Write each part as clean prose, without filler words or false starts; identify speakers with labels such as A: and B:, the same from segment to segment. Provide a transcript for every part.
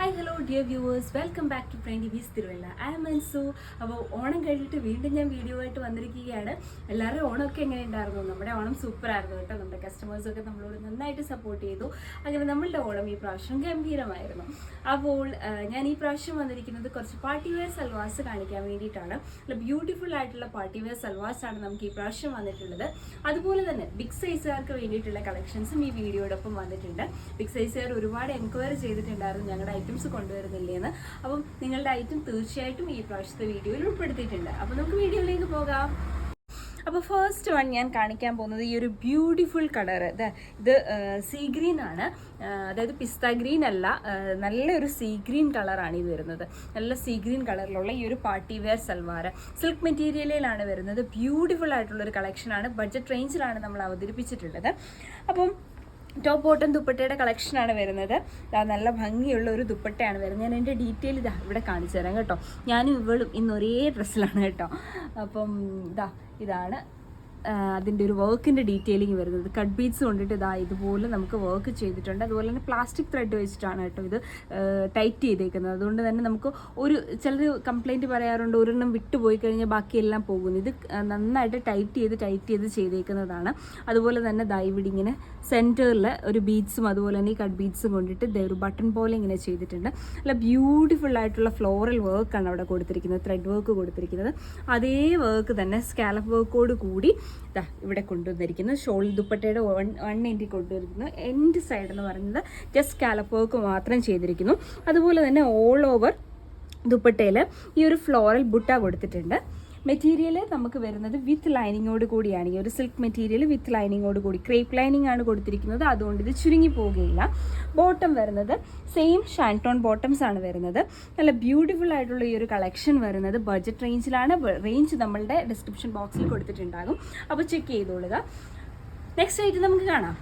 A: Hi hello dear viewers, welcome back to trendy വീസ് Thiruvalla. I am Ansu. അപ്പോൾ ഓണം കഴിഞ്ഞിട്ട് വീണ്ടും ഞാൻ വീഡിയോ ആയിട്ട് വന്നിരിക്കുകയാണ്. എല്ലാവരും ഓണമൊക്കെ എങ്ങനെ ഉണ്ടായിരുന്നു? നമ്മുടെ ഓണം സൂപ്പർ ആയിരുന്നു കേട്ടോ. നമ്മുടെ കസ്റ്റമേഴ്സൊക്കെ നമ്മളോട് നന്നായിട്ട് സപ്പോർട്ട് ചെയ്തു. അങ്ങനെ നമ്മളുടെ ഓണം ഈ പ്രാവശ്യം ഗംഭീരമായിരുന്നു. അപ്പോൾ ഞാൻ ഈ പ്രാവശ്യം വന്നിരിക്കുന്നത് കുറച്ച് പാർട്ടി വെയർ സൽവാസ് കാണിക്കാൻ വേണ്ടിയിട്ടാണ്. നല്ല ബ്യൂട്ടിഫുൾ ആയിട്ടുള്ള പാർട്ടി വെയർ സൽവാസ് ആണ് നമുക്ക് ഈ പ്രാവശ്യം വന്നിട്ടുള്ളത്. അതുപോലെ തന്നെ ബിഗ് സൈസുകാർക്ക് വേണ്ടിയിട്ടുള്ള കളക്ഷൻസും ഈ വീഡിയോടൊപ്പം വന്നിട്ടുണ്ട്. ബിഗ് സൈസുകാർ ഒരുപാട് എൻക്വയറി ചെയ്തിട്ടുണ്ടായിരുന്നു ഞങ്ങളുടെ ഐറ്റംസ് കൊണ്ടുവരുന്നില്ലേന്ന്. അപ്പം നിങ്ങളുടെ ഐറ്റം തീർച്ചയായിട്ടും ഈ പ്രാവശ്യത്തെ വീഡിയോയിൽ ഉൾപ്പെടുത്തിയിട്ടുണ്ട്. അപ്പോൾ നമുക്ക് വീഡിയോയിലേക്ക് പോകാം. അപ്പോൾ ഫസ്റ്റ് വൺ ഞാൻ കാണിക്കാൻ പോകുന്നത് ഈ ഒരു ബ്യൂട്ടിഫുൾ കളർ. ഇത് സീ ഗ്രീൻ ആണ്, അതായത് പിസ്ത ഗ്രീൻ അല്ല, നല്ലൊരു സീ ഗ്രീൻ കളറാണ് ഇത് വരുന്നത്. നല്ല സീ ഗ്രീൻ കളറിലുള്ള ഈ ഒരു പാർട്ടി വെയർ സൽവാർ സിൽക്ക് മെറ്റീരിയലിലാണ് വരുന്നത്. ബ്യൂട്ടിഫുൾ ആയിട്ടുള്ളൊരു കളക്ഷനാണ്. ബഡ്ജറ്റ് റേഞ്ചിലാണ് നമ്മൾ അവതരിപ്പിച്ചിട്ടുള്ളത്. അപ്പം ടോപ്പ് ബോട്ടം ദുപ്പട്ടയുടെ കളക്ഷനാണ് വരുന്നത്. നല്ല ഭംഗിയുള്ള ഒരു ദുപ്പട്ടയാണ് വരുന്നത്. ഞാൻ എൻ്റെ ഡീറ്റെയിൽ ഇവിടെ കാണിച്ചു തരാം കേട്ടോ. ഞാനും ഇവളും ഇന്ന് ഒരേ ഡ്രസ്സിലാണ് കേട്ടോ. അപ്പം ഇതാണ് അതിൻ്റെ ഒരു വർക്കിൻ്റെ ഡീറ്റെയിലിംഗ് വരുന്നത്. കട്ട് ബീഡ്സ് കൊണ്ടിട്ട് ഇതുപോലെ നമുക്ക് വർക്ക് ചെയ്തിട്ടുണ്ട്. അതുപോലെ തന്നെ പ്ലാസ്റ്റിക് ത്രെഡ് വെച്ചിട്ടാണ് കേട്ടോ ഇത് ടൈറ്റ് ചെയ്തേക്കുന്നത്. അതുകൊണ്ട് തന്നെ നമുക്ക് ചിലർ കംപ്ലൈൻറ്റ് പറയാറുണ്ട്, ഒരെണ്ണം വിട്ടുപോയി കഴിഞ്ഞാൽ ബാക്കിയെല്ലാം പോകുന്നു. ഇത് നന്നായിട്ട് ടൈറ്റ് ചെയ്ത് ചെയ്തേക്കുന്നതാണ്. അതുപോലെ തന്നെ ഇവിടെ ഇങ്ങനെ സെൻറ്ററിൽ ഒരു ബീഡ്സും അതുപോലെ തന്നെ ഈ കട്ട് ബീഡ്സും കൊണ്ടിട്ട് ഒരു ബട്ടൺ പോലെ ഇങ്ങനെ ചെയ്തിട്ടുണ്ട്. നല്ല ബ്യൂട്ടിഫുൾ ആയിട്ടുള്ള ഫ്ലോറൽ വർക്കാണ് അവിടെ കൊടുത്തിരിക്കുന്നത്, ത്രെഡ് വർക്ക് കൊടുത്തിരിക്കുന്നത്. അതേ വർക്ക് തന്നെ സ്കാലപ്പ് വർക്കോട് കൂടി ഇവിടെ കൊണ്ടുവന്നിരിക്കുന്നത്. ഷോൾ ദുപ്പട്ടയുടെ 180 കൊണ്ടുവന്നിരിക്കുന്നു. എൻഡ് സൈഡ് എന്ന് പറയുന്നത് ജസ്റ്റ് സ്കാലപ്പ് വർക്ക് മാത്രം ചെയ്തിരിക്കുന്നു. അതുപോലെ തന്നെ ഓൾ ഓവർ ദുപ്പട്ടയിൽ ഈ ഒരു ഫ്ലോറൽ ബുട്ട കൊടുത്തിട്ടുണ്ട്. മെറ്റീരിയൽ നമുക്ക് വരുന്നത് വിത്ത് ലൈനിങ്ങോട് കൂടിയാണ്. ഈ ഒരു സിൽക്ക് മെറ്റീരിയൽ വിത്ത് ലൈനിങ്ങോട് കൂടി ക്രേപ്പ് ലൈനിങ് ആണ് കൊടുത്തിരിക്കുന്നത്. അതുകൊണ്ട് ഇത് ചുരുങ്ങി പോവുകയില്ല. ബോട്ടം വരുന്നത് സെയിം ഷാൻടോൺ ബോട്ടംസ് ആണ് വരുന്നത്. നല്ല ബ്യൂട്ടിഫുൾ ആയിട്ടുള്ള ഈ ഒരു കളക്ഷൻ വരുന്നത് ബഡ്ജറ്റ് റേഞ്ചിലാണ്. റേഞ്ച് നമ്മളുടെ ഡിസ്ക്രിപ്ഷൻ ബോക്സിൽ കൊടുത്തിട്ടുണ്ടാകും, അപ്പോൾ ചെക്ക് ചെയ്തോളുക. നെക്സ്റ്റ് ആയിട്ട് നമുക്ക് കാണാം.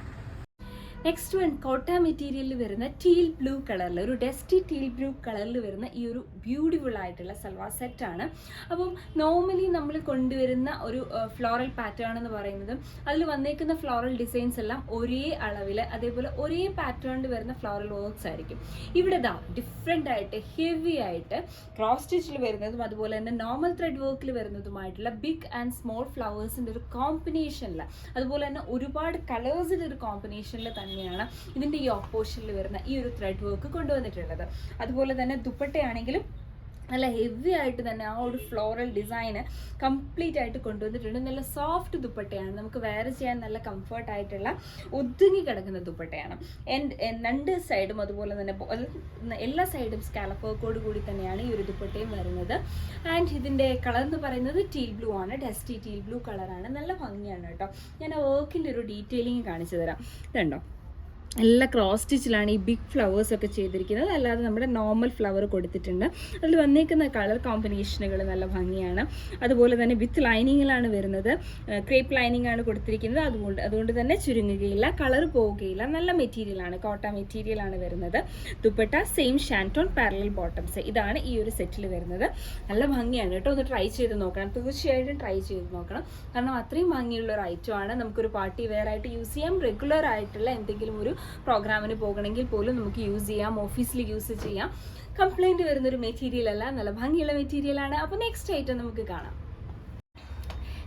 A: നെക്സ്റ്റ് വൺ കോട്ട മെറ്റീരിയലിൽ വരുന്ന ടീൽ ബ്ലൂ കളറിൽ, ഒരു ഡസ്റ്റി ടീൽ ബ്ലൂ കളറിൽ വരുന്ന ഈ ഒരു ബ്യൂട്ടിഫുൾ ആയിട്ടുള്ള സൽവാർ സെറ്റാണ്. അപ്പം നോർമലി നമ്മൾ കൊണ്ടുവരുന്ന ഒരു ഫ്ലോറൽ പാറ്റേൺ എന്ന് പറയുന്നത്, അതിൽ വന്നേക്കുന്ന ഫ്ലോറൽ ഡിസൈൻസ് എല്ലാം ഒരേ അളവിൽ അതേപോലെ ഒരേ പാറ്റേണിൽ വരുന്ന ഫ്ലോറൽ വർക്ക്സ് ആയിരിക്കും. ഇവിടെ ഡിഫറെൻ്റ് ആയിട്ട് ഹെവി ആയിട്ട് ക്രോസ് സ്റ്റിച്ചിൽ വരുന്നതും അതുപോലെ തന്നെ നോർമൽ ത്രെഡ് വർക്കിൽ വരുന്നതുമായിട്ടുള്ള ബിഗ് ആൻഡ് സ്മോൾ ഫ്ലവേഴ്സിൻ്റെ ഒരു കോമ്പിനേഷനിൽ, അതുപോലെ തന്നെ ഒരുപാട് കളേഴ്സിൻ്റെ ഒരു കോമ്പിനേഷനിൽ തന്നെയാണ് ഇതിൻ്റെ ഈ ഓപ്പോസിഷനിൽ വരുന്ന ഈ ഒരു ത്രെഡ് വർക്ക് കൊണ്ടുവന്നിട്ടുള്ളത്. അതുപോലെ തന്നെ ദുപ്പട്ടയാണെങ്കിലും നല്ല ഹെവി ആയിട്ട് തന്നെ ആ ഒരു ഫ്ലോറൽ ഡിസൈന് കംപ്ലീറ്റ് ആയിട്ട് കൊണ്ടുവന്നിട്ടുണ്ട്. നല്ല സോഫ്റ്റ് ദുപ്പട്ടയാണ്, നമുക്ക് വെയർ ചെയ്യാൻ നല്ല കംഫർട്ടായിട്ടുള്ള ഒതുങ്ങി കിടക്കുന്ന ദുപ്പട്ടയാണ്. രണ്ട് സൈഡും അതുപോലെ തന്നെ എല്ലാ സൈഡും സ്കാലപ്പ് വർക്കോട് കൂടി തന്നെയാണ് ഈ ഒരു ദുപ്പട്ടയും വരുന്നത്. ആൻഡ് ഇതിൻ്റെ കളർ എന്ന് പറയുന്നത് ടീൽ ബ്ലൂ ആണ്, ഡസ്റ്റി ടീൽ ബ്ലൂ കളറാണ്. നല്ല ഭംഗിയാണ് കേട്ടോ. ഞാൻ ആ വർക്കിൻ്റെ ഒരു ഡീറ്റെയിലിംഗ് കാണിച്ചു തരാം. ഇതുണ്ടോ, എല്ലാ ക്രോസ് സ്റ്റിച്ചിലാണ് ഈ ബിഗ് ഫ്ലവേഴ്സ് ഒക്കെ ചെയ്തിരിക്കുന്നത്. അല്ലാതെ നമ്മുടെ നോർമൽ ഫ്ലവർ കൊടുത്തിട്ടുണ്ട്. അതിൽ വന്നേക്കുന്ന കളർ കോമ്പിനേഷനുകൾ നല്ല ഭംഗിയാണ്. അതുപോലെ തന്നെ വിത്ത് ലൈനിങ്ങിലാണ് വരുന്നത്. ക്രേപ്പ് ലൈനിങ് ആണ് കൊടുത്തിരിക്കുന്നത്. അതുകൊണ്ട് തന്നെ ചുരുങ്ങുകയില്ല, കളർ പോവുകയില്ല. നല്ല മെറ്റീരിയലാണ്, കോട്ട മെറ്റീരിയലാണ് വരുന്നത്. Dupatta same shantoon parallel bottoms. ഇതാണ് ഈ ഒരു സെറ്റിൽ വരുന്നത്. നല്ല ഭംഗിയാണ് കേട്ടോ. ഒന്ന് ട്രൈ ചെയ്ത് നോക്കണം, തീർച്ചയായിട്ടും ട്രൈ ചെയ്ത് നോക്കണം. കാരണം അത്രയും ഭംഗിയുള്ള ഒരു ഐറ്റമാണ്. നമുക്കൊരു പാർട്ടി വെയർ ആയിട്ട് യൂസ് ചെയ്യാം. റെഗുലർ ആയിട്ടുള്ള എന്തെങ്കിലും ഒരു പ്രോഗ്രാമിന് പോകണമെങ്കിൽ പോലും നമുക്ക് യൂസ് ചെയ്യാം, ഓഫീസിൽ യൂസ് ചെയ്യാം. കംപ്ലൈൻറ്റ് വരുന്നൊരു മെറ്റീരിയൽ അല്ല, നല്ല ഭംഗിയുള്ള മെറ്റീരിയലാണ്. അപ്പോൾ നെക്സ്റ്റ് ഐറ്റം നമുക്ക് കാണാം.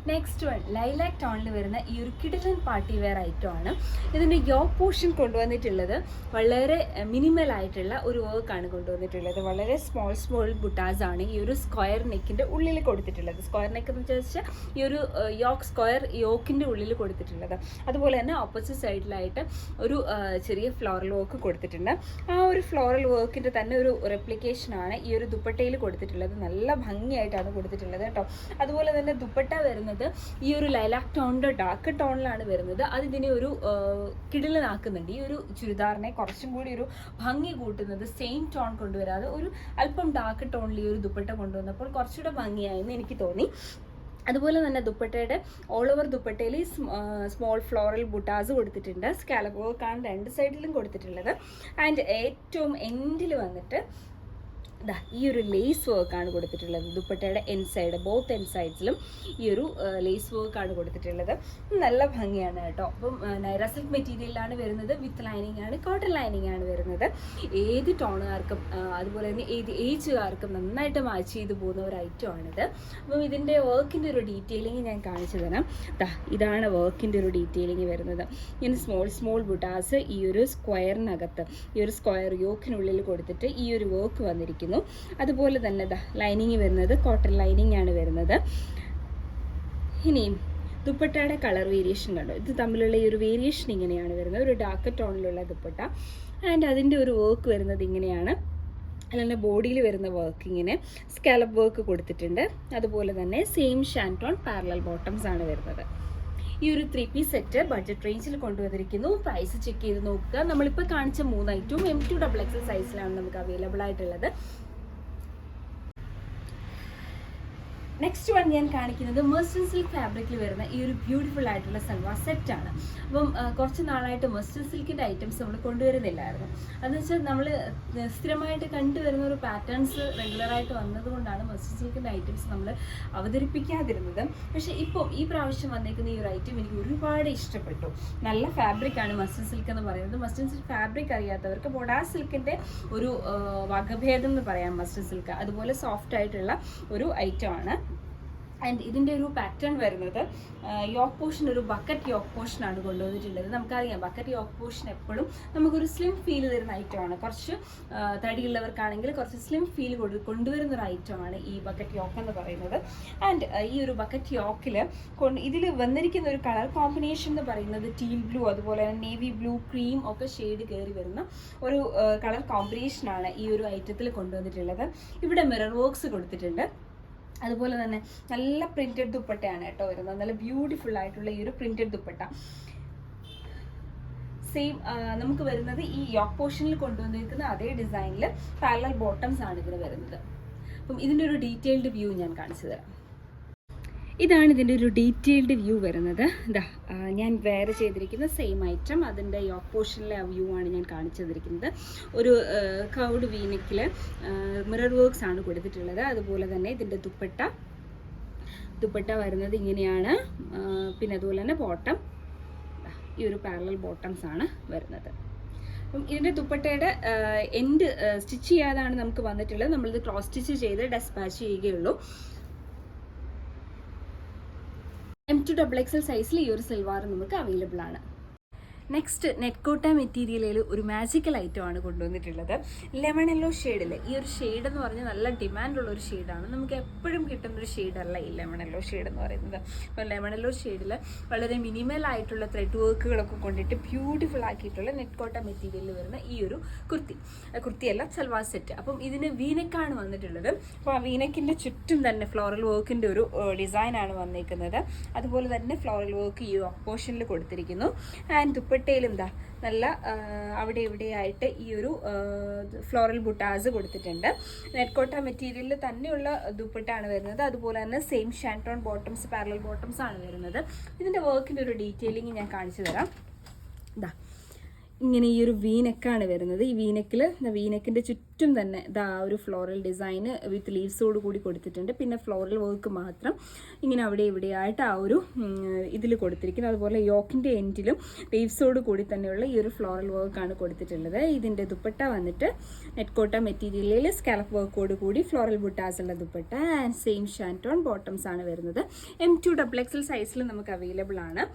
A: നെക്സ്റ്റ് വൺ ലൈലാക് ടോണിൽ വരുന്ന ഈ ഒരു കിഡിലൻ പാർട്ടി വെയർ ഐറ്റം ആണ്. ഇതിൻ്റെ യോക്ക് പോർഷൻ കൊണ്ടുവന്നിട്ടുള്ളത് വളരെ മിനിമൽ ആയിട്ടുള്ള ഒരു വർക്കാണ് കൊണ്ടുവന്നിട്ടുള്ളത്. വളരെ സ്മോൾ ബുട്ടാസ് ആണ് ഈ ഒരു സ്ക്വയർ നെക്കിൻ്റെ ഉള്ളിൽ കൊടുത്തിട്ടുള്ളത്. സ്ക്വയർ നെക്ക് എന്ന് വെച്ചാൽ ഈ ഒരു സ്ക്വയർ യോക്കിൻ്റെ ഉള്ളിൽ കൊടുത്തിട്ടുള്ളത്. അതുപോലെ തന്നെ ഓപ്പോസിറ്റ് സൈഡിലായിട്ട് ഒരു ചെറിയ ഫ്ലോറൽ വർക്ക് കൊടുത്തിട്ടുണ്ട്. ആ ഒരു ഫ്ലോറൽ വർക്കിൻ്റെ തന്നെ ഒരു റെപ്ലിക്കേഷനാണ് ഈ ഒരു ദുപ്പട്ടയിൽ കൊടുത്തിട്ടുള്ളത്. നല്ല ഭംഗിയായിട്ടാണ് കൊടുത്തിട്ടുള്ളത് കേട്ടോ. അതുപോലെ തന്നെ ദുപ്പട്ട വരുന്നത് ഈ ഒരു ലൈലാക് ടോണിൻ്റെ ഡാർക്ക് ടോണിലാണ് വരുന്നത്. അത് ഇതിനെ ഒരു കിടിലനാക്കുന്നുണ്ട്. ഈ ഒരു ചുരിദാറിനെ കുറച്ചും കൂടി ഒരു ഭംഗി കൂട്ടുന്നത് സെയിം ടോൺ കൊണ്ടുവരാതെ ഒരു അല്പം ഡാർക്ക് ടോണിൽ ഈ ഒരു ദുപ്പട്ട കൊണ്ടുവന്നപ്പോൾ കുറച്ചുകൂടെ ഭംഗിയായെന്ന് എനിക്ക് തോന്നി. അതുപോലെ തന്നെ ദുപ്പട്ടയുടെ ഓൾ ഓവർ ദുപ്പട്ടയിൽ സ്മോൾ ഫ്ലോറൽ ബുട്ടാസ് കൊടുത്തിട്ടുണ്ട്. സ്കാലപ്പ് വർക്കാണ് രണ്ട് സൈഡിലും കൊടുത്തിട്ടുള്ളത്. ആൻഡ് ഏറ്റവും എൻഡിൽ വന്നിട്ട് ഈ ഒരു ലേസ് വർക്കാണ് കൊടുത്തിട്ടുള്ളത്. ദുപ്പട്ടയുടെ ബോത്ത് എൻ സൈഡ്സിലും ഈ ഒരു ലേസ് വർക്കാണ് കൊടുത്തിട്ടുള്ളത്. നല്ല ഭംഗിയാണ് കേട്ടോ. അപ്പം നൈറ സിൽക്ക് മെറ്റീരിയലാണ് വരുന്നത്, വിത്ത് ലൈനിങ് ആണ്, കോട്ടൺ ലൈനിങ് ആണ് വരുന്നത്. ഏത് ടോണുകാർക്കും അതുപോലെ തന്നെ ഏത് ഏജുകാർക്കും നന്നായിട്ട് മാച്ച് ചെയ്ത് പോകുന്ന ഒരു ഐറ്റം ആണിത്. അപ്പം ഇതിൻ്റെ വർക്കിൻ്റെ ഒരു ഡീറ്റെയിലിംഗ് ഞാൻ കാണിച്ചു തരാം. ഇതാണ് വർക്കിൻ്റെ ഒരു ഡീറ്റെയിലിംഗ് വരുന്നത്. ഇങ്ങനെ സ്മോൾ ബുട്ടാസ് ഈ ഒരു സ്ക്വയറിനകത്ത്, ഈ ഒരു സ്ക്വയർ യോക്കിനുള്ളിൽ കൊടുത്തിട്ട് ഈ ഒരു വർക്ക് വന്നിരിക്കുന്നു. അതുപോലെ തന്നെ ലൈനിങ് വരുന്നത് കോട്ടൺ ലൈനിങ് ആണ് വരുന്നത്. ഇനിയും ദുപ്പട്ടയുടെ കളർ വേരിയേഷൻ കണ്ടോ, ഇത് തമ്മിലുള്ള ഈ ഒരു വേരിയേഷൻ ഇങ്ങനെയാണ് വരുന്നത്. ഒരു ഡാർക്ക് ടോണിലുള്ള ദുപ്പട്ട ആൻഡ് അതിൻ്റെ ഒരു വർക്ക് വരുന്നത് ഇങ്ങനെയാണ്. അല്ലാണ്ട് ബോഡിയിൽ വരുന്ന വർക്ക് ഇങ്ങനെ സ്കാലപ്പ് വർക്ക് കൊടുത്തിട്ടുണ്ട്. അതുപോലെ തന്നെ സെയിം ഷാൻറ്റോൺ പാരലൽ ബോട്ടംസ് ആണ് വരുന്നത്. ഈ ഒരു 3 പീസ് സെറ്റ് ബഡ്ജറ്റ് റേഞ്ചിൽ കൊണ്ടുവന്നിരിക്കുന്നു. പ്രൈസ് ചെക്ക് ചെയ്ത് നോക്കുക. നമ്മളിപ്പോൾ കാണിച്ച 3 ഐറ്റവും M2XXL സൈസിലാണ് നമുക്ക് അവൈലബിൾ ആയിട്ടുള്ളത്. നെക്സ്റ്റ് വൺ ഞാൻ കാണിക്കുന്നത് മെർസൺ സിൽക്ക് ഫാബ്രിക്കിൽ വരുന്ന ഈ ഒരു ബ്യൂട്ടിഫുൾ ആയിട്ടുള്ള സൽവാർ സെറ്റാണ്. അപ്പം കുറച്ച് നാളായിട്ട് മെർസൺ സിൽക്കിൻ്റെ ഐറ്റംസ് നമ്മൾ കൊണ്ടുവരുന്നില്ലായിരുന്നു. അതെന്ന് വെച്ചാൽ നമ്മൾ സ്ഥിരമായിട്ട് കണ്ടുവരുന്ന ഒരു പാറ്റേൺസ് റെഗുലറായിട്ട് വന്നതുകൊണ്ടാണ് മെർസൺ സിൽക്കിൻ്റെ ഐറ്റംസ് നമ്മൾ അവതരിപ്പിക്കാതിരുന്നത്. പക്ഷേ ഇപ്പോൾ ഈ പ്രാവശ്യം വന്നേക്കുന്ന ഈ ഒരു ഐറ്റം എനിക്ക് ഒരുപാട് ഇഷ്ടപ്പെട്ടു. നല്ല ഫാബ്രിക്കാണ് മെർസൺ സിൽക്ക് എന്ന് പറയുന്നത്. മെർസൺ സിൽക്ക് ഫാബ്രിക് അറിയാത്തവർക്ക് ബൊഡാ സിൽക്കിൻ്റെ ഒരു വകഭേദം എന്ന് പറയാം മെർസൺ സിൽക്ക്. അതുപോലെ സോഫ്റ്റ് ആയിട്ടുള്ള ഒരു ഐറ്റം ആണ്. ആൻഡ് ഇതിൻ്റെ ഒരു പാറ്റേൺ വരുന്നത് യോക്ക് പോർഷൻ ഒരു ബക്കറ്റ് യോക്ക് പോർഷനാണ് കൊണ്ടുവന്നിട്ടുള്ളത്. നമുക്കറിയാം ബക്കറ്റ് യോക്ക് പോർഷൻ എപ്പോഴും നമുക്കൊരു സ്ലിം ഫീൽ തരുന്ന ഐറ്റമാണ്. കുറച്ച് തടിയുള്ളവർക്കാണെങ്കിൽ കുറച്ച് സ്ലിം ഫീൽ കൊണ്ടുവരുന്ന ഒരു ഐറ്റമാണ് ഈ ബക്കറ്റ് യോക്ക് എന്ന് പറയുന്നത്. ആൻഡ് ഈ ഒരു ബക്കറ്റ് യോക്കിൽ ഇതിൽ വന്നിരിക്കുന്ന ഒരു കളർ കോമ്പിനേഷൻ എന്ന് പറയുന്നത് ടീൽ ബ്ലൂ, അതുപോലെ തന്നെ നേവി ബ്ലൂ, ക്രീം ഒക്കെ ഷെയ്ഡ് കയറി വരുന്ന ഒരു കളർ കോമ്പിനേഷനാണ് ഈ ഒരു ഐറ്റത്തിൽ കൊണ്ടുവന്നിട്ടുള്ളത്. ഇവിടെ മിറർ വർക്ക്സ് കൊടുത്തിട്ടുണ്ട്. അതുപോലെ തന്നെ നല്ല പ്രിന്റഡ് ദുപ്പട്ടയാണ് കേട്ടോ വരുന്നത്. നല്ല ബ്യൂട്ടിഫുൾ ആയിട്ടുള്ള ഈ ഒരു പ്രിന്റഡ് ദുപ്പട്ട. സെയിം നമുക്ക് വരുന്നത് ഈ യോക്ക് പോർഷനിൽ കൊണ്ടുവന്നിരിക്കുന്ന അതേ ഡിസൈനിൽ പാരലൽ ബോട്ടംസ് ആണ് ഇതിന് വരുന്നത്. അപ്പം ഇതിൻ്റെ ഒരു ഡീറ്റെയിൽഡ് വ്യൂ ഞാൻ കാണിച്ചു തരാം. ഇതാണ് ഇതിൻ്റെ ഒരു ഡീറ്റെയിൽഡ് വ്യൂ വരുന്നത്. ഞാൻ വെയർ ചെയ്തിരിക്കുന്ന സെയിം ഐറ്റം അതിൻ്റെ യോക്ക് പോർഷനിലെ ആ വ്യൂ ആണ് ഞാൻ കാണിച്ചു തന്നിരിക്കുന്നത്. ഒരു കൗഡ് വീനെക്കിൽ മിറർ വർക്ക്സ് ആണ് കൊടുത്തിട്ടുള്ളത്. അതുപോലെ തന്നെ ഇതിൻ്റെ ദുപ്പട്ട വരുന്നത് ഇങ്ങനെയാണ്. പിന്നെ അതുപോലെ തന്നെ ബോട്ടം ഈ ഒരു പാരലൽ ബോട്ടംസ് ആണ് വരുന്നത്. അപ്പം ഇതിൻ്റെ ദുപ്പട്ടയുടെ എൻഡ് സ്റ്റിച്ച് ചെയ്യാതാണ് നമുക്ക് വന്നിട്ടുള്ളത്. നമ്മളിത് ക്രോസ് സ്റ്റിച്ച് ചെയ്ത് ഡെസ്പാച്ച് ചെയ്യുകയുള്ളൂ. M2XXL സൈസിൽ ഈ ഒരു സൽവാർ നമുക്ക് അവൈലബിൾ ആണ്. നെക്സ്റ്റ് നെറ്റ് കോട്ട മെറ്റീരിയലിൽ ഒരു മാജിക്കൽ ഐറ്റം ആണ് കൊണ്ടുവന്നിട്ടുള്ളത്. ലെമൺ യെല്ലോ ഷെയ്ഡിൽ ഈ ഒരു ഷെയ്ഡ് എന്ന് പറഞ്ഞാൽ നല്ല ഡിമാൻഡുള്ള ഒരു ഷെയ്ഡാണ്. നമുക്ക് എപ്പോഴും കിട്ടുന്ന ഒരു ഷെയ്ഡല്ല ഈ ലെമൺ യെല്ലോ ഷെയ്ഡ് എന്ന് പറയുന്നത്. അപ്പോൾ ലെമൺ യെല്ലോ ഷെയ്ഡിൽ വളരെ മിനിമൽ ആയിട്ടുള്ള ത്രെഡ് വർക്കുകളൊക്കെ കൊണ്ടിട്ട് ബ്യൂട്ടിഫുൾ ആക്കിയിട്ടുള്ള നെറ്റ് കോട്ട മെറ്റീരിയലിൽ വരുന്ന ഈ ഒരു കുർത്തിയല്ല സൽവാർ സെറ്റ്. അപ്പം ഇതിന് വീനെക്കാണ് വന്നിട്ടുള്ളത്. അപ്പോൾ ആ വീനെക്കിൻ്റെ ചുറ്റും തന്നെ ഫ്ലോറൽ വർക്കിൻ്റെ ഒരു ഡിസൈനാണ് വന്നിരിക്കുന്നത്. അതുപോലെ തന്നെ ഫ്ലോറൽ വർക്ക് ഈ പോർഷനിൽ കൊടുത്തിരിക്കുന്നു. ആൻഡ് ദുപ്പട്ടയിലും നല്ല അവിടെ ഇവിടെയായിട്ട് ഈ ഒരു ഫ്ലോറൽ ബുട്ടാസ് കൊടുത്തിട്ടുണ്ട്. നെറ്റ് കോട്ട മെറ്റീരിയലിൽ തന്നെയുള്ള ദുപ്പട്ടാണ് വരുന്നത്. അതുപോലെ തന്നെ സെയിം ഷാൻറ്റോൺ ബോട്ടംസ്, പാരലൽ ബോട്ടംസ് ആണ് വരുന്നത്. ഇതിൻ്റെ വർക്കിൻ്റെ ഒരു ഡീറ്റെയിലിംഗ് ഞാൻ കാണിച്ചു തരാം. ഇങ്ങനെ ഈ ഒരു വീനെക്കാണ് വരുന്നത്. ഈ വീനെക്കിൻ്റെ ചുറ്റും തന്നെ ഒരു ഫ്ലോറൽ ഡിസൈന് വിത്ത് ലീവ്സോട് കൂടി കൊടുത്തിട്ടുണ്ട്. പിന്നെ ഫ്ലോറൽ വർക്ക് മാത്രം ഇങ്ങനെ അവിടെ ഇവിടെയായിട്ട് ആ ഒരു ഇതിൽ കൊടുത്തിരിക്കുന്നത്. അതുപോലെ യോക്കിൻ്റെ എൻഡിലും ലീവ്സോട് കൂടി തന്നെയുള്ള ഈ ഒരു ഫ്ലോറൽ വർക്കാണ് കൊടുത്തിട്ടുള്ളത്. ഇതിൻ്റെ ദുപ്പട്ട വന്നിട്ട് നെറ്റ് കോട്ട മെറ്റീരിയലിൽ സ്കാലപ്പ് വർക്കോട് കൂടി ഫ്ലോറൽ ബുട്ടാസ് ഉള്ള ദുപ്പട്ട ആൻഡ് സെയിം ഷാൻറ്റോൺ ബോട്ടംസ് ആണ് വരുന്നത്. M2XXL സൈസിൽ നമുക്ക് അവൈലബിൾ ആണ്.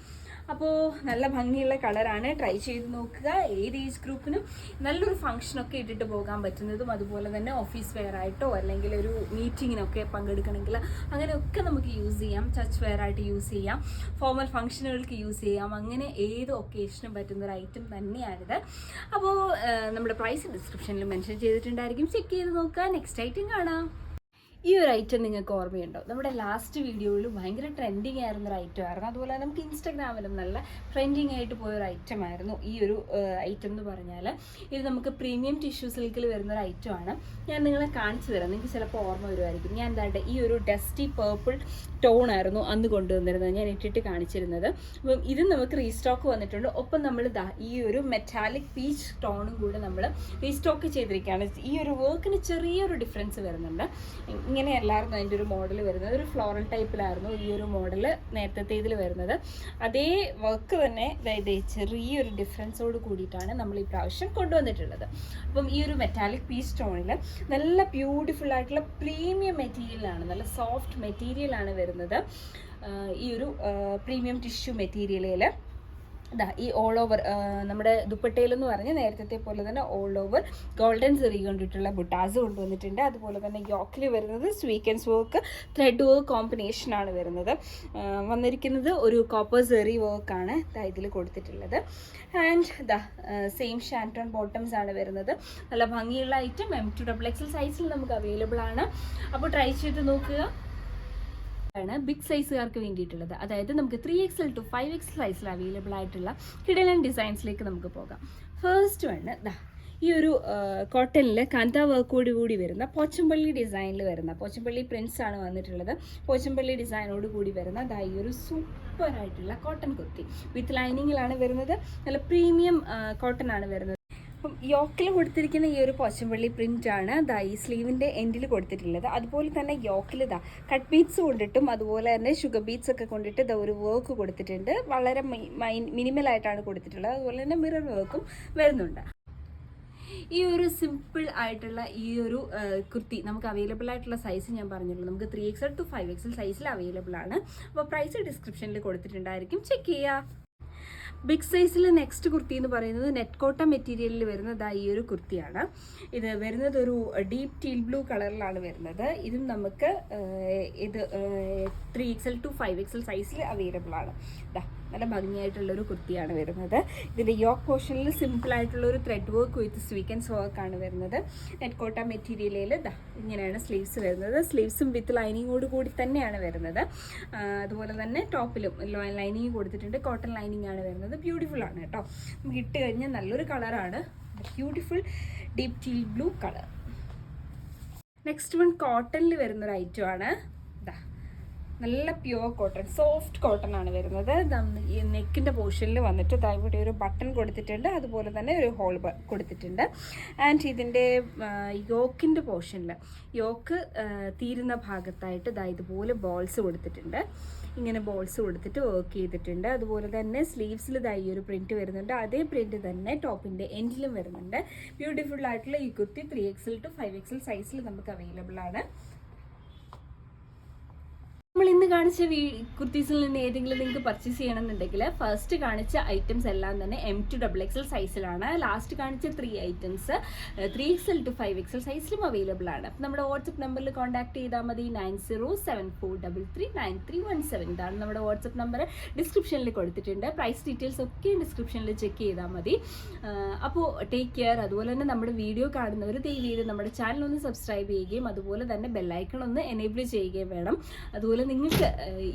A: അപ്പോൾ നല്ല ഭംഗിയുള്ള കളറാണ്. ട്രൈ ചെയ്ത് നോക്കുക. ഏത് ഏജ് ഗ്രൂപ്പിനും നല്ലൊരു ഫംഗ്ഷനൊക്കെ ഇട്ടിട്ട് പോകാൻ പറ്റുന്നതും, അതുപോലെ തന്നെ ഓഫീസ് വെയർ ആയിട്ടോ അല്ലെങ്കിൽ ഒരു മീറ്റിങ്ങിനൊക്കെ പങ്കെടുക്കണമെങ്കിൽ അങ്ങനെയൊക്കെ നമുക്ക് യൂസ് ചെയ്യാം. ചർച്ച് വെയർ ആയിട്ട് യൂസ് ചെയ്യാം, ഫോർമൽ ഫംഗ്ഷനുകൾക്ക് യൂസ് ചെയ്യാം. അങ്ങനെ ഏത് ഒക്കേഷനും പറ്റുന്ന ഒരു ഐറ്റം തന്നെയാണിത്. അപ്പോൾ നമ്മുടെ പ്രൈസ് ഡിസ്ക്രിപ്ഷനിൽ മെൻഷൻ ചെയ്തിട്ടുണ്ടായിരിക്കും. ചെക്ക് ചെയ്ത് നോക്കുക. നെക്സ്റ്റ് ഐറ്റം കാണാം. ഈ ഒരു ഐറ്റം നിങ്ങൾക്ക് ഓർമ്മയുണ്ടോ? നമ്മുടെ ലാസ്റ്റ് വീഡിയോയിൽ ഭയങ്കര ട്രെൻഡിങ് ആയിരുന്ന ഒരു ഐറ്റം ആയിരുന്നു. അതുപോലെ തന്നെ നമുക്ക് ഇൻസ്റ്റാഗ്രാമിലും നല്ല ട്രെൻഡിങ് ആയിട്ട് പോയൊരു ഐറ്റം ആയിരുന്നു ഈ ഒരു ഐറ്റം എന്ന് പറഞ്ഞാൽ. ഇത് നമുക്ക് പ്രീമിയം ടിഷ്യൂ സിൽക്കിൽ വരുന്നൊരു ഐറ്റമാണ്. ഞാൻ നിങ്ങളെ കാണിച്ചു തരാം, നിങ്ങൾക്ക് ചിലപ്പോൾ ഓർമ്മ വരുമായിരിക്കും. ഞാൻ എന്തായിട്ട് ഈ ഒരു ഡസ്റ്റി പേർപ്പിൾ ടോൺ ആയിരുന്നു അന്ന് കൊണ്ടുവന്നിരുന്നത്, ഞാൻ ഇട്ടിട്ട് കാണിച്ചിരുന്നത്. അപ്പം ഇത് നമുക്ക് റീസ്റ്റോക്ക് വന്നിട്ടുണ്ട്. ഒപ്പം നമ്മൾ ഈ ഒരു മെറ്റാലിക് പീച്ച് ടോണും കൂടെ നമ്മൾ റീസ്റ്റോക്ക് ചെയ്തിരിക്കുകയാണ്. ഈ ഒരു വർക്കിന് ചെറിയൊരു ഡിഫറൻസ് വരുന്നുണ്ട്. ഇങ്ങനെയല്ലായിരുന്നു അതിൻ്റെ ഒരു മോഡൽ വരുന്നത്, ഒരു ഫ്ലോറൽ ടൈപ്പിലായിരുന്നു ഈ ഒരു മോഡൽ നേരത്തെ ഇതിൽ വരുന്നത്. അതേ വർക്ക് തന്നെ ഇതേ ചെറിയൊരു ഡിഫറൻസോട് കൂടിയിട്ടാണ് നമ്മൾ ഈ പ്രാവശ്യം കൊണ്ടുവന്നിട്ടുള്ളത്. അപ്പം ഈ ഒരു മെറ്റാലിക് പീസ് ടോണിൽ നല്ല ബ്യൂട്ടിഫുൾ ആയിട്ടുള്ള പ്രീമിയം മെറ്റീരിയലാണ്, നല്ല സോഫ്റ്റ് മെറ്റീരിയലാണ് വരുന്നത്. ഈ ഒരു പ്രീമിയം ടിഷ്യൂ മെറ്റീരിയലിൽ ഈ ഓൾ ഓവർ നമ്മുടെ ദുപ്പട്ടയിലെന്ന് പറഞ്ഞ് നേരത്തെ പോലെ തന്നെ ഓൾ ഓവർ ഗോൾഡൻ സെറി കൊണ്ടിട്ടുള്ള ബുട്ടാസ് കൊണ്ടുവന്നിട്ടുണ്ട്. അതുപോലെ തന്നെ യോക്കിൽ വരുന്നത് സ്വീക്കൻസ് വർക്ക് ത്രെഡ് വർക്ക് കോമ്പിനേഷനാണ് വരുന്നത്. വന്നിരിക്കുന്നത് ഒരു കോപ്പർ സെറി വർക്കാണ് ഇതിൽ കൊടുത്തിട്ടുള്ളത്. ആൻഡ് സെയിം ഷാൻറ്റോൺ ബോട്ടംസ് ആണ് വരുന്നത്. നല്ല ഭംഗിയുള്ള ഐറ്റം M2XXL സൈസിൽ നമുക്ക് അവൈലബിൾ ആണ്. അപ്പോൾ ട്രൈ ചെയ്ത് നോക്കുക. ആണ് ബിഗ് സൈസുകാർക്ക് വേണ്ടിയിട്ടുള്ളത്. അതായത് നമുക്ക് 3XL to 5XL സൈസിൽ അവൈലബിൾ ആയിട്ടുള്ള കിടലൻ ഡിസൈൻസിലേക്ക് നമുക്ക് പോകാം. ഫസ്റ്റ് വണ് ഈ ഒരു കോട്ടണിൽ കാന്ത വർക്കോട് കൂടി വരുന്ന പോച്ചമ്പള്ളി ഡിസൈനിൽ വരുന്ന പോച്ചമ്പള്ളി പ്രിൻസ് ആണ് വന്നിട്ടുള്ളത്. പോച്ചമ്പള്ളി ഡിസൈനോട് കൂടി വരുന്ന ഈ ഒരു സൂപ്പർ ആയിട്ടുള്ള കോട്ടൺ കുർത്തി വിത്ത് ലൈനിങ്ങിലാണ് വരുന്നത്. നല്ല പ്രീമിയം കോട്ടൺ ആണ് വരുന്നത്. അപ്പം യോക്കിൽ കൊടുത്തിരിക്കുന്ന ഈ ഒരു പോച്ചമ്പള്ളി പ്രിൻ്റാണ് ഈ സ്ലീവിൻ്റെ എൻഡിൽ കൊടുത്തിട്ടുള്ളത്. അതുപോലെ തന്നെ യോക്കിൽ കട്ട് ബീഡ്സ് കൊണ്ടിട്ടും അതുപോലെ തന്നെ ഷുഗർ ബീഡ്സ് ഒക്കെ കൊണ്ടിട്ട് ഒരു വർക്ക് കൊടുത്തിട്ടുണ്ട്. വളരെ മിനിമലായിട്ടാണ് കൊടുത്തിട്ടുള്ളത്. അതുപോലെ തന്നെ മിറർ വർക്കും വരുന്നുണ്ട്. ഈ ഒരു സിമ്പിൾ ആയിട്ടുള്ള ഈ ഒരു കുർത്തി നമുക്ക് അവൈലബിൾ ആയിട്ടുള്ള സൈസ് ഞാൻ പറഞ്ഞിട്ടുള്ളൂ. നമുക്ക് 3XL to 5XL സൈസിൽ അവൈലബിൾ ആണ്. അപ്പോൾ പ്രൈസ് ഡിസ്ക്രിപ്ഷനിൽ കൊടുത്തിട്ടുണ്ടായിരിക്കും, ചെക്ക് ചെയ്യുക. ബിഗ് സൈസിൽ നെക്സ്റ്റ് കുർത്തി എന്ന് പറയുന്നത് നെറ്റ് കോട്ടൺ മെറ്റീരിയലിൽ വരുന്നത് ഈ ഒരു കുർത്തിയാണ്. ഇത് വരുന്നത് ഒരു ഡീപ്പ് ടീൽ ബ്ലൂ കളറിലാണ് വരുന്നത്. ഇതും നമുക്ക് ഇത് 3XL to 5XL സൈസിൽ അവൈലബിൾ ആണ്. നല്ല ഭംഗിയായിട്ടുള്ളൊരു കുർത്തിയാണ് വരുന്നത്. ഇതിൻ്റെ യോക്ക് പോർഷനിൽ സിമ്പിളായിട്ടുള്ളൊരു ത്രെഡ് വർക്ക് വിത്ത് സ്വീക്കൻസ് വർക്കാണ് വരുന്നത്. നെറ്റ് കോട്ടൺ മെറ്റീരിയലിൽ ഇങ്ങനെയാണ് സ്ലീവ്സ് വരുന്നത്. സ്ലീവ്സും വിത്ത് ലൈനിങ്ങോട് കൂടി തന്നെയാണ് വരുന്നത്. അതുപോലെ തന്നെ ടോപ്പിലും ലൈനിങ് കൊടുത്തിട്ടുണ്ട്. കോട്ടൺ ലൈനിങ് ആണ് വരുന്നത്. ബ്യൂട്ടിഫുൾ ആണ് കേട്ടോ. നമുക്ക് ഇട്ട് കഴിഞ്ഞാൽ നല്ലൊരു കളറാണ്, beautiful deep teal blue colour. Next one കോട്ടണിൽ വരുന്നൊരു ഐറ്റമാണ്. നല്ല പ്യുവർ കോട്ടൺ, സോഫ്റ്റ് കോട്ടൺ ആണ് വരുന്നത്. ഈ നെക്കിൻ്റെ പോർഷനിൽ വന്നിട്ട് ഇവിടെ ഒരു ബട്ടൺ കൊടുത്തിട്ടുണ്ട്. അതുപോലെ തന്നെ ഒരു ഹോൾ കൊടുത്തിട്ടുണ്ട്. ആൻഡ് ഇതിൻ്റെ യോക്കിൻ്റെ പോർഷനിൽ യോക്ക് തീരുന്ന ഭാഗത്തായിട്ട് ഇതുപോലെ ബോൾസ് കൊടുത്തിട്ടുണ്ട്. ഇങ്ങനെ ബോൾസ് കൊടുത്തിട്ട് വർക്ക് ചെയ്തിട്ടുണ്ട്. അതുപോലെ തന്നെ സ്ലീവ്സിൽ ഈ ഒരു പ്രിൻറ്റ് വരുന്നുണ്ട്. അതേ പ്രിൻറ്റ് തന്നെ ടോപ്പിൻ്റെ എൻഡിലും വരുന്നുണ്ട്. ബ്യൂട്ടിഫുൾ ആയിട്ടുള്ള ഈ കുർത്തി 3XL to 5XL സൈസിൽ നമുക്ക് അവൈലബിൾ ആണ്. നമ്മൾ ഇന്ന് കാണിച്ച കുർത്തീസിൽ നിന്ന് ഏതെങ്കിലും നിങ്ങൾക്ക് പർച്ചേസ് ചെയ്യണമെന്നുണ്ടെങ്കിൽ ഫസ്റ്റ് കാണിച്ച ഐറ്റംസ് എല്ലാം തന്നെ M2XXL സൈസിലാണ്. ലാസ്റ്റ് കാണിച്ച 3 items 3XL to 5XL സൈസിലും available ആണ്. അപ്പം നമ്മുടെ വാട്സപ്പ് നമ്പറിൽ കോൺടാക്ട് ചെയ്താൽ മതി. 9074339317. ഇതാണ് നമ്മുടെ വാട്സപ്പ് നമ്പർ. ഡിസ്ക്രിപ്ഷനിൽ കൊടുത്തിട്ടുണ്ട്. പ്രൈസ് ഡീറ്റെയിൽസ് ഒക്കെ ഡിസ്ക്രിപ്ഷനിൽ ചെക്ക് ചെയ്താൽ മതി. അപ്പോൾ ടേക്ക് കെയർ. അതുപോലെ തന്നെ നമ്മുടെ വീഡിയോ കാണുന്നവർ ദയവ് ചെയ്ത് നമ്മുടെ ചാനൽ ഒന്ന് സബ്സ്ക്രൈബ് ചെയ്യുകയും അതുപോലെ തന്നെ ബെല്ലൈക്കൺ ഒന്ന് എനേബിൾ ചെയ്യുകയും വേണം. അതുപോലെ നിങ്ങൾക്ക്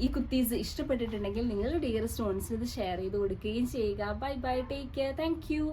A: ഈ കുർത്തീസ് ഇഷ്ടപ്പെട്ടിട്ടുണ്ടെങ്കിൽ നിങ്ങളുടെ ഡിയറസ്റ്റ് വൺസിന് ഇത് ഷെയർ ചെയ്ത് കൊടുക്കുകയും ചെയ്യുക. Bye bye, take care, thank you.